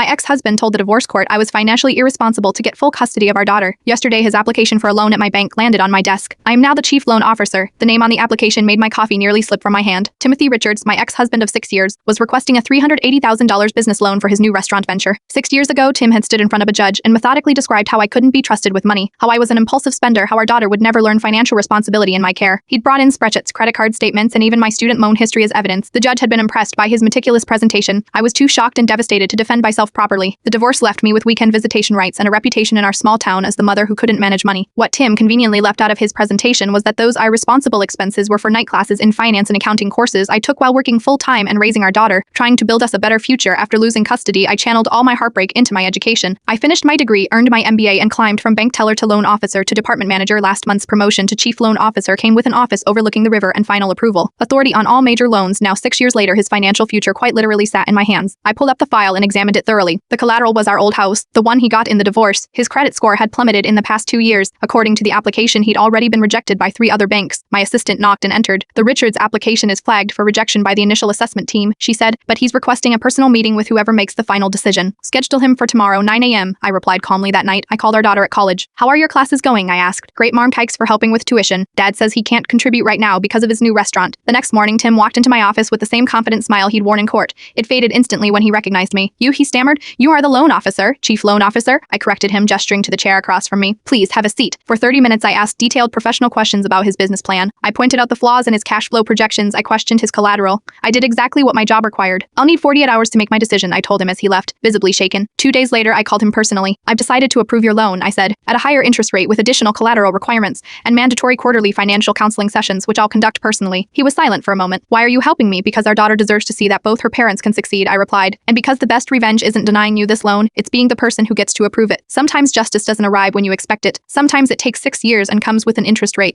My ex-husband told the divorce court I was financially irresponsible to get full custody of our daughter. Yesterday, his application for a loan at my bank landed on my desk. I am now the chief loan officer. The name on the application made my coffee nearly slip from my hand. Timothy Richards, my ex-husband of 6 years, was requesting a $380,000 business loan for his new restaurant venture. 6 years ago, Tim had stood in front of a judge and methodically described how I couldn't be trusted with money, how I was an impulsive spender, how our daughter would never learn financial responsibility in my care. He'd brought in spreadsheets, credit card statements, and even my student loan history as evidence. The judge had been impressed by his meticulous presentation. I was too shocked and devastated to defend myself properly. The divorce left me with weekend visitation rights and a reputation in our small town as the mother who couldn't manage money. What Tim conveniently left out of his presentation was that those irresponsible expenses were for night classes in finance and accounting courses I took while working full-time and raising our daughter, trying to build us a better future. After losing custody, I channeled all my heartbreak into my education. I finished my degree, earned my MBA, and climbed from bank teller to loan officer to department manager. Last month's promotion to chief loan officer came with an office overlooking the river and final approval. Authority on all major loans. Now 6 years later, his financial future quite literally sat in my hands. I pulled up the file and examined it thoroughly. The collateral was our old house, the one he got in the divorce. His credit score had plummeted in the past 2 years. According to the application, he'd already been rejected by 3 other banks. My assistant knocked and entered. The Richards application is flagged for rejection by the initial assessment team, she said, but he's requesting a personal meeting with whoever makes the final decision. Schedule him for tomorrow, 9 a.m., I replied calmly. That night, I called our daughter at college. How are your classes going? I asked. Great, Mom. Thanks for helping with tuition. Dad says he can't contribute right now because of his new restaurant. The next morning, Tim walked into my office with the same confident smile he'd worn in court. It faded instantly when he recognized me. You, he stammered. You are the loan officer, chief loan officer. I corrected him, gesturing to the chair across from me. Please have a seat. For 30 minutes, I asked detailed professional questions about his business plan. I pointed out the flaws in his cash flow projections. I questioned his collateral. I did exactly what my job required. I'll need 48 hours to make my decision, I told him as he left, visibly shaken. 2 days later, I called him personally. I've decided to approve your loan, I said, at a higher interest rate with additional collateral requirements and mandatory quarterly financial counseling sessions, which I'll conduct personally. He was silent for a moment. Why are you helping me? Because our daughter deserves to see that both her parents can succeed, I replied. And because the best revenge isn't denying you this loan, it's being the person who gets to approve it. Sometimes justice doesn't arrive when you expect it. Sometimes it takes 6 years and comes with an interest rate.